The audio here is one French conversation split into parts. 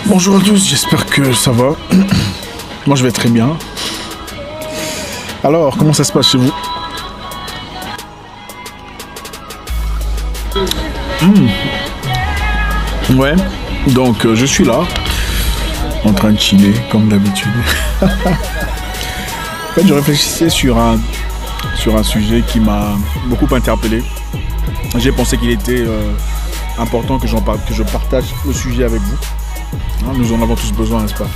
Bonjour à tous, j'espère que ça va. Moi je vais très bien. Alors, comment ça se passe chez vous? Ouais, donc je suis là, en train de chiller, comme d'habitude. En fait, je réfléchissais sur un sujet qui m'a beaucoup interpellé. J'ai pensé qu'il était important que je partage le sujet avec vous. Nous en avons tous besoin, n'est-ce pas?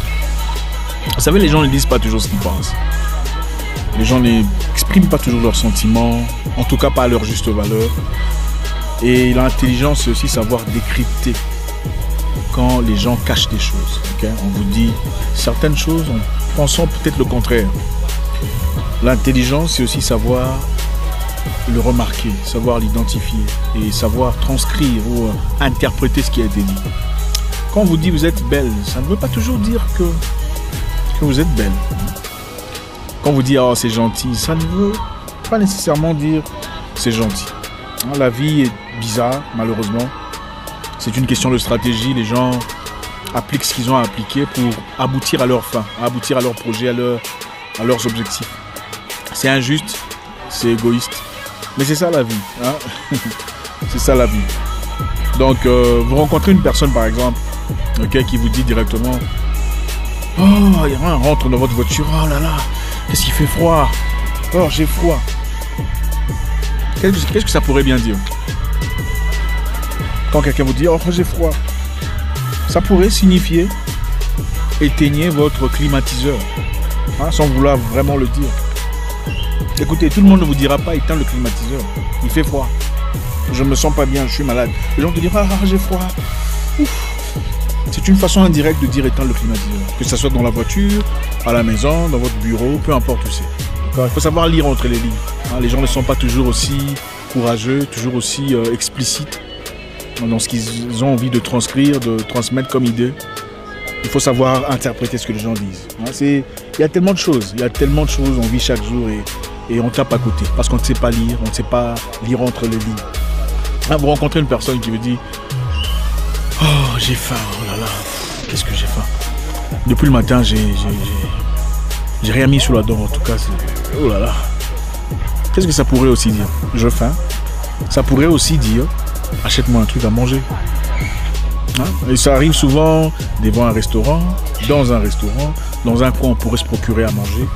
Vous savez, les gens ne disent pas toujours ce qu'ils pensent. Les gens n'expriment pas toujours leurs sentiments, en tout cas pas à leur juste valeur. Et l'intelligence, c'est aussi savoir décrypter quand les gens cachent des choses. Okay? On vous dit certaines choses en pensant peut-être le contraire. L'intelligence, c'est aussi savoir le remarquer, savoir l'identifier et savoir transcrire ou interpréter ce qui a été dit. Quand on vous dit vous êtes belle, ça ne veut pas toujours dire que vous êtes belle. Quand on vous dit oh c'est gentil, ça ne veut pas nécessairement dire c'est gentil. La vie est bizarre, malheureusement. C'est une question de stratégie. Les gens appliquent ce qu'ils ont à appliquer pour aboutir à leur fin, aboutir à leur projet, à leurs objectifs. C'est injuste, c'est égoïste. Mais c'est ça la vie. Hein. C'est ça la vie. Donc, vous rencontrez une personne, par exemple, qui vous dit directement « Oh, il y a un rentre dans votre voiture. Oh là là, qu'est-ce qu'il fait froid. Oh, j'ai froid. » Qu'est-ce que ça pourrait bien dire? Quand quelqu'un vous dit « Oh, j'ai froid », ça pourrait signifier « Éteignez votre climatiseur. » Sans vouloir vraiment le dire. Écoutez, tout le monde ne vous dira pas « Éteins le climatiseur. Il fait froid. Je me sens pas bien, je suis malade. » Les gens te diront « Ah, j'ai froid. » Ouf. C'est une façon indirecte de dire « Éteins le climatiseur. » Que ce soit dans la voiture, à la maison, dans votre bureau, peu importe où c'est. Il faut savoir lire entre les lignes. Les gens ne sont pas toujours aussi courageux, toujours aussi explicites dans ce qu'ils ont envie de transcrire, de transmettre comme idée. Il faut savoir interpréter ce que les gens disent. Il y a tellement de choses, on vit chaque jour et on tape à côté parce qu'on ne sait pas lire, on ne sait pas lire entre les lignes. Vous rencontrez une personne qui vous dit « Oh, j'ai faim, oh là là, qu'est-ce que j'ai faim. Depuis le matin, j'ai rien mis sous la dent, en tout cas, oh là là. » Qu'est-ce que ça pourrait aussi dire? J'ai faim. Ça pourrait aussi dire achète-moi un truc à manger. Et ça arrive souvent devant un restaurant, dans un coin on pourrait se procurer à manger.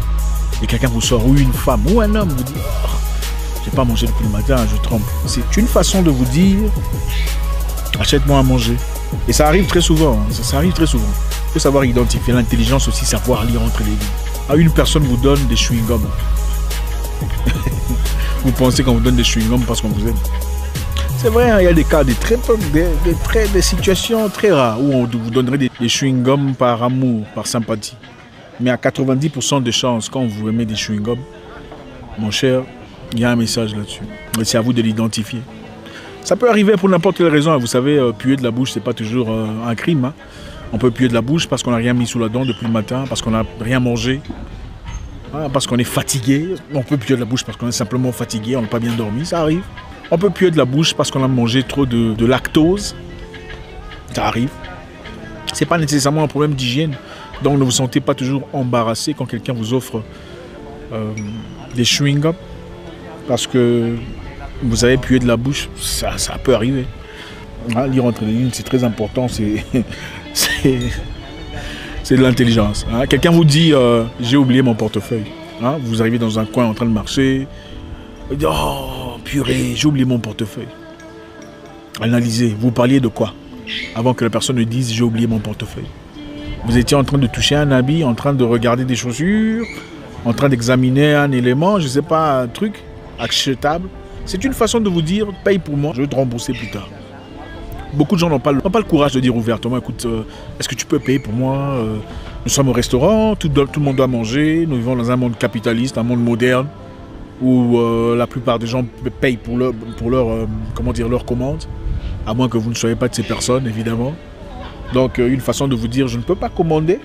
Et quelqu'un vous sort, ou une femme, ou un homme vous dit oh, j'ai pas mangé depuis le matin, je tremble. C'est une façon de vous dire achète-moi à manger. Et ça arrive très souvent. Ça arrive très souvent. Il faut savoir identifier l'intelligence aussi, savoir lire entre les lignes. Une personne vous donne des chewing-gums. Vous pensez qu'on vous donne des chewing-gums parce qu'on vous aime. C'est vrai, il y a des cas, des situations très rares où on vous donnerait des chewing-gums par amour, par sympathie. Mais à 90% de chances, quand vous aimez des chewing-gums, mon cher, il y a un message là-dessus. Et c'est à vous de l'identifier. Ça peut arriver pour n'importe quelle raison. Vous savez, puer de la bouche, c'est pas toujours un crime. Hein. On peut puer de la bouche parce qu'on n'a rien mis sous la dent depuis le matin, parce qu'on n'a rien mangé. Parce qu'on est fatigué, on peut puer de la bouche parce qu'on est simplement fatigué, on n'a pas bien dormi, ça arrive. On peut puer de la bouche parce qu'on a mangé trop de lactose, ça arrive. C'est pas nécessairement un problème d'hygiène, donc ne vous sentez pas toujours embarrassé quand quelqu'un vous offre des chewing-gums parce que vous avez pué de la bouche, ça peut arriver. Lire entre les lignes, c'est très important, c'est de l'intelligence. Quelqu'un vous dit j'ai oublié mon portefeuille. Vous arrivez dans un coin en train de marcher. Vous dites oh purée, j'ai oublié mon portefeuille. Analysez, vous parliez de quoi avant que la personne ne dise j'ai oublié mon portefeuille. Vous étiez en train de toucher un habit, en train de regarder des chaussures, en train d'examiner un élément, je ne sais pas, un truc achetable. C'est une façon de vous dire paye pour moi, je vais te rembourser plus tard. Beaucoup de gens n'ont pas le courage de dire ouvertement, écoute, est-ce que tu peux payer pour moi? Nous sommes au restaurant, tout le monde doit manger, nous vivons dans un monde capitaliste, un monde moderne, où la plupart des gens payent pour leur commande, à moins que vous ne soyez pas de ces personnes, évidemment. Donc, une façon de vous dire, je ne peux pas commander,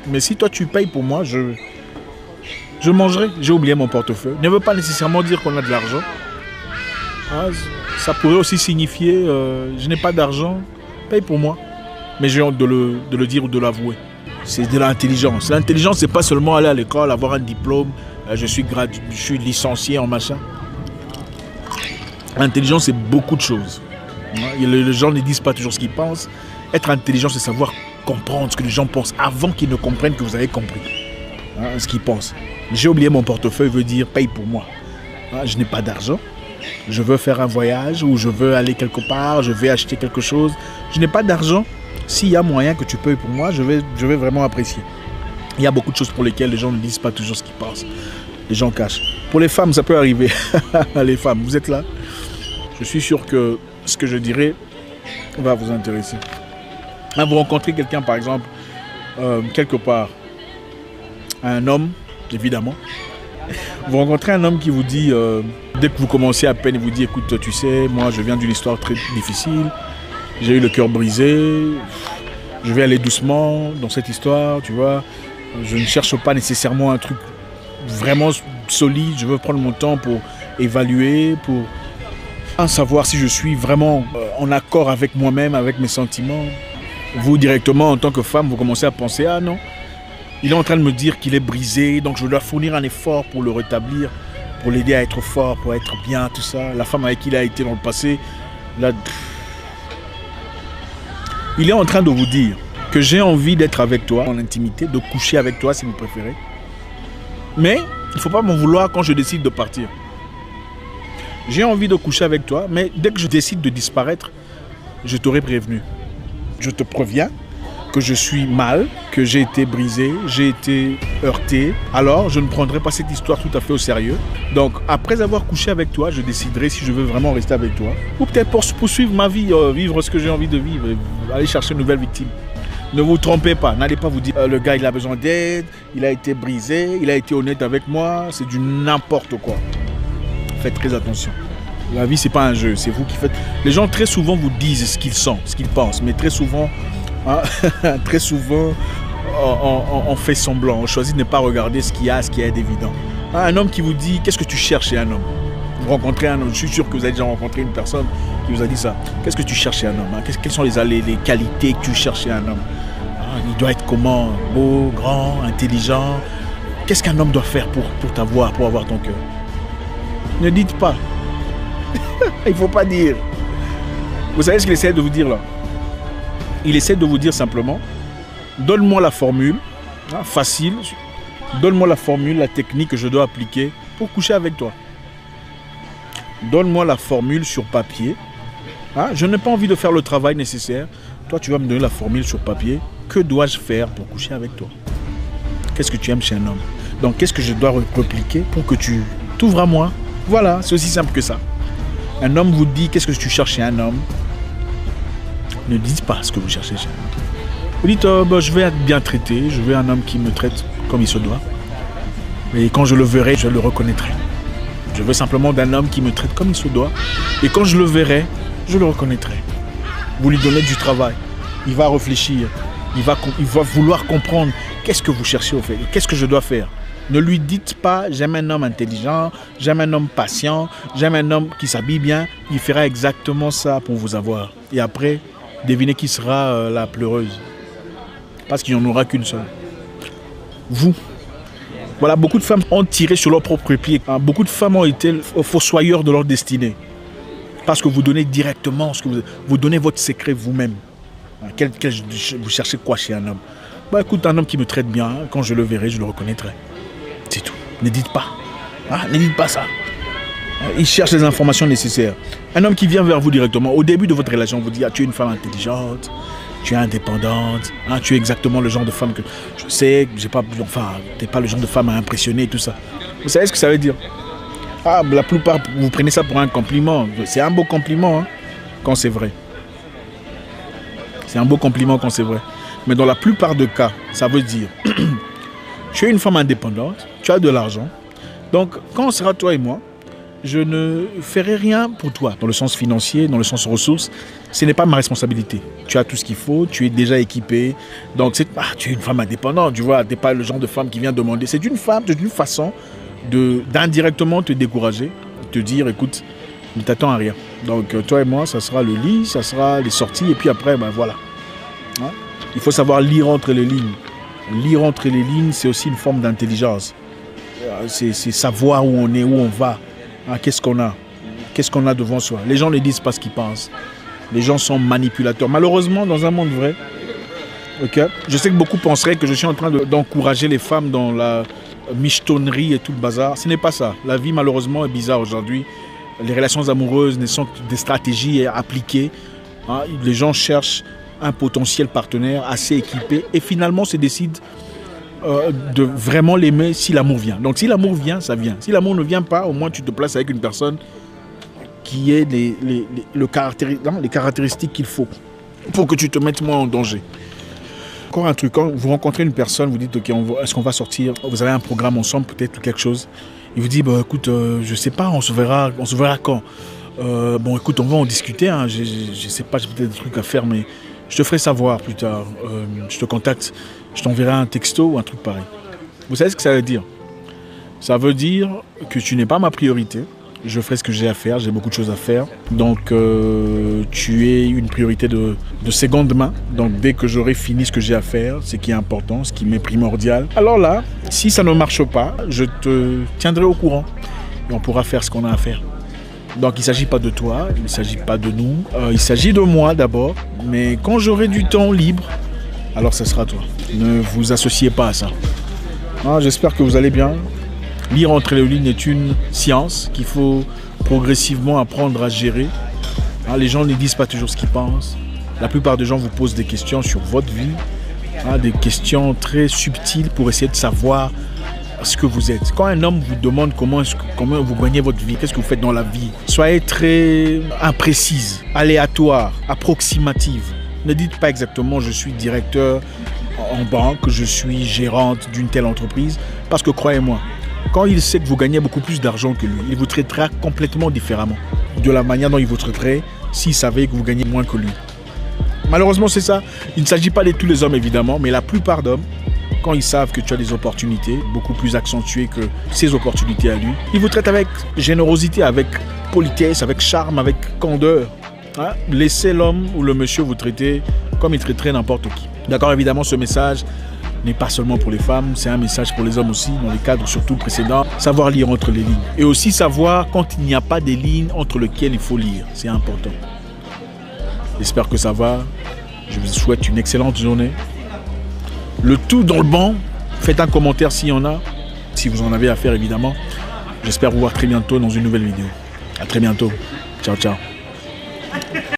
mais si toi tu payes pour moi, je mangerai. J'ai oublié mon portefeuille. Ne veut pas nécessairement dire qu'on a de l'argent. Ça pourrait aussi signifier je n'ai pas d'argent, paye pour moi. mais j'ai honte de le dire ou de l'avouer. C'est de l'intelligence. L'intelligence, c'est pas seulement aller à l'école, avoir un diplôme, je suis licencié en machin. L'intelligence, c'est beaucoup de choses. Les gens ne disent pas toujours ce qu'ils pensent. Être intelligent, c'est savoir comprendre ce que les gens pensent avant qu'ils ne comprennent que vous avez compris ce qu'ils pensent. J'ai oublié mon portefeuille, veut dire paye pour moi. Je n'ai pas d'argent. Je veux faire un voyage ou je veux aller quelque part, je vais acheter quelque chose. Je n'ai pas d'argent. S'il y a moyen que tu payes pour moi, je vais vraiment apprécier. Il y a beaucoup de choses pour lesquelles les gens ne disent pas toujours ce qu'ils pensent. Les gens cachent. Pour les femmes, ça peut arriver. Les femmes, vous êtes là. Je suis sûr que ce que je dirai va vous intéresser. Vous rencontrez quelqu'un, par exemple, quelque part, un homme, évidemment. Vous rencontrez un homme qui vous dit, dès que vous commencez à peine, il vous dit, écoute, tu sais, moi je viens d'une histoire très difficile, j'ai eu le cœur brisé, je vais aller doucement dans cette histoire, tu vois. Je ne cherche pas nécessairement un truc vraiment solide, je veux prendre mon temps pour évaluer, pour savoir si je suis vraiment en accord avec moi-même, avec mes sentiments. Vous, directement, en tant que femme, vous commencez à penser, ah non, il est en train de me dire qu'il est brisé, donc je dois fournir un effort pour le rétablir, pour l'aider à être fort, pour être bien, tout ça. La femme avec qui il a été dans le passé, là, il est en train de vous dire que j'ai envie d'être avec toi en intimité, de coucher avec toi si vous préférez. Mais il ne faut pas m'en vouloir quand je décide de partir. J'ai envie de coucher avec toi, mais dès que je décide de disparaître, je t'aurai prévenu. Je te préviens que je suis mal, que j'ai été brisé, j'ai été heurté. Alors, je ne prendrai pas cette histoire tout à fait au sérieux. Donc, après avoir couché avec toi, je déciderai si je veux vraiment rester avec toi. Ou peut-être pour poursuivre ma vie, vivre ce que j'ai envie de vivre, aller chercher une nouvelle victime. Ne vous trompez pas, n'allez pas vous dire le gars il a besoin d'aide, il a été brisé, il a été honnête avec moi, c'est du n'importe quoi. Faites très attention. La vie, c'est pas un jeu, c'est vous qui faites. Les gens très souvent vous disent ce qu'ils sentent, ce qu'ils pensent, mais très souvent, on fait semblant, on choisit de ne pas regarder ce qu'il y a d'évident. Un homme qui vous dit, qu'est-ce que tu cherches chez un homme? Vous rencontrez un homme, je suis sûr que vous avez déjà rencontré une personne qui vous a dit ça. Qu'est-ce que tu cherches chez un homme? Quelles sont les qualités que tu cherches chez un homme? Il doit être comment? Beau, grand, intelligent. Qu'est-ce qu'un homme doit faire pour t'avoir, pour avoir ton cœur? Ne dites pas. Il ne faut pas dire. Vous savez ce qu'il essaie de vous dire là? Il essaie de vous dire simplement, donne-moi la formule, facile, donne-moi la formule, la technique que je dois appliquer pour coucher avec toi. Donne-moi la formule sur papier. Je n'ai pas envie de faire le travail nécessaire. Toi, tu vas me donner la formule sur papier. Que dois-je faire pour coucher avec toi? Qu'est-ce que tu aimes chez un homme? Donc, qu'est-ce que je dois repliquer pour que tu t'ouvres à moi? Voilà, c'est aussi simple que ça. Un homme vous dit, qu'est-ce que tu cherches chez un homme? Ne dites pas ce que vous cherchez chez un homme. Vous dites, je vais être bien traité, je veux un homme qui me traite comme il se doit. Et quand je le verrai, je le reconnaîtrai. Je veux simplement d'un homme qui me traite comme il se doit. Et quand je le verrai, je le reconnaîtrai. Vous lui donnez du travail. Il va réfléchir. Il va vouloir comprendre qu'est-ce que vous cherchez au fait. Qu'est-ce que je dois faire? Ne lui dites pas, j'aime un homme intelligent, j'aime un homme patient, j'aime un homme qui s'habille bien. Il fera exactement ça pour vous avoir. Et après, devinez qui sera la pleureuse. Parce qu'il n'y en aura qu'une seule. Vous. Voilà, beaucoup de femmes ont tiré sur leur propre pied. Beaucoup de femmes ont été fossoyeurs de leur destinée. Parce que vous donnez directement ce que vous donnez votre secret vous-même. Vous cherchez quoi chez un homme? Écoute, un homme qui me traite bien, quand je le verrai, je le reconnaîtrai. C'est tout. Ne dites pas. Ne dites pas ça. Il cherche les informations nécessaires. Un homme qui vient vers vous directement, au début de votre relation, vous dit, tu es une femme intelligente, tu es indépendante, tu es exactement le genre de femme que je sais, tu n'es pas le genre de femme à impressionner et tout ça. Vous savez ce que ça veut dire? La plupart, vous prenez ça pour un compliment. C'est un beau compliment quand c'est vrai. C'est un beau compliment quand c'est vrai. Mais dans la plupart des cas, ça veut dire tu es une femme indépendante, tu as de l'argent. Donc, quand on sera toi et moi, je ne ferai rien pour toi. Dans le sens financier, dans le sens ressources, ce n'est pas ma responsabilité. Tu as tout ce qu'il faut, tu es déjà équipé. Donc, tu es une femme indépendante, tu vois. Tu n'es pas le genre de femme qui vient demander. C'est une façon d'indirectement te décourager, te dire, écoute, ne t'attends à rien. Donc, toi et moi, ça sera le lit, ça sera les sorties, et puis après, voilà. Hein? Il faut savoir lire entre les lignes. Lire entre les lignes, c'est aussi une forme d'intelligence. C'est savoir où on est, où on va. Hein? Qu'est-ce qu'on a devant soi. Les gens ne disent pas ce qu'ils pensent. Les gens sont manipulateurs. Malheureusement, dans un monde vrai, okay, je sais que beaucoup penseraient que je suis en train d'encourager les femmes dans la michetonnerie et tout le bazar. Ce n'est pas ça. La vie, malheureusement, est bizarre aujourd'hui. Les relations amoureuses ne sont que des stratégies appliquées. Hein? Les gens cherchent un potentiel partenaire assez équipé et finalement se décident de vraiment l'aimer si l'amour vient. Donc si l'amour vient, ça vient. Si l'amour ne vient pas, au moins tu te places avec une personne qui ait les caractéristiques qu'il faut pour que tu te mettes moins en danger. Encore un truc, quand vous rencontrez une personne, vous dites, ok, est-ce qu'on va sortir, vous avez un programme ensemble, peut-être quelque chose. Il vous dit, bah, écoute, je sais pas, on se verra quand. Bon, écoute, on va en discuter, hein, je sais pas, j'ai peut-être des trucs à faire, mais je te ferai savoir plus tard. Je te contacte, je t'enverrai un texto ou un truc pareil. Vous savez ce que ça veut dire? Ça veut dire que tu n'es pas ma priorité. Je ferai ce que j'ai à faire, j'ai beaucoup de choses à faire. Donc, tu es une priorité de seconde main. Donc, dès que j'aurai fini ce que j'ai à faire, ce qui est important, ce qui m'est primordial, alors là, si ça ne marche pas, je te tiendrai au courant. Et on pourra faire ce qu'on a à faire. Donc, il ne s'agit pas de toi, il ne s'agit pas de nous. Il s'agit de moi d'abord. Mais quand j'aurai du temps libre, alors ce sera toi. Ne vous associez pas à ça. Ah, j'espère que vous allez bien. Lire entre les lignes est une science qu'il faut progressivement apprendre à gérer. Hein, les gens ne disent pas toujours ce qu'ils pensent. La plupart des gens vous posent des questions sur votre vie, hein, des questions très subtiles pour essayer de savoir ce que vous êtes. Quand un homme vous demande comment vous gagnez votre vie, qu'est-ce que vous faites dans la vie, soyez très imprécise, aléatoire, approximative. Ne dites pas exactement je suis directeur en banque, je suis gérante d'une telle entreprise, parce que croyez-moi, quand il sait que vous gagnez beaucoup plus d'argent que lui, il vous traitera complètement différemment de la manière dont il vous traiterait s'il savait que vous gagnez moins que lui. Malheureusement, c'est ça. Il ne s'agit pas de tous les hommes, évidemment, mais la plupart d'hommes, quand ils savent que tu as des opportunités beaucoup plus accentuées que ces opportunités à lui, ils vous traitent avec générosité, avec politesse, avec charme, avec candeur. Hein? Laissez l'homme ou le monsieur vous traiter comme il traiterait n'importe qui. D'accord, évidemment, ce message n'est pas seulement pour les femmes, c'est un message pour les hommes aussi, dans les cadres surtout précédents. Savoir lire entre les lignes. Et aussi savoir quand il n'y a pas des lignes entre lesquelles il faut lire. C'est important. J'espère que ça va. Je vous souhaite une excellente journée. Le tout dans le bon. Faites un commentaire s'il y en a. Si vous en avez à faire, évidemment. J'espère vous voir très bientôt dans une nouvelle vidéo. À très bientôt. Ciao, ciao.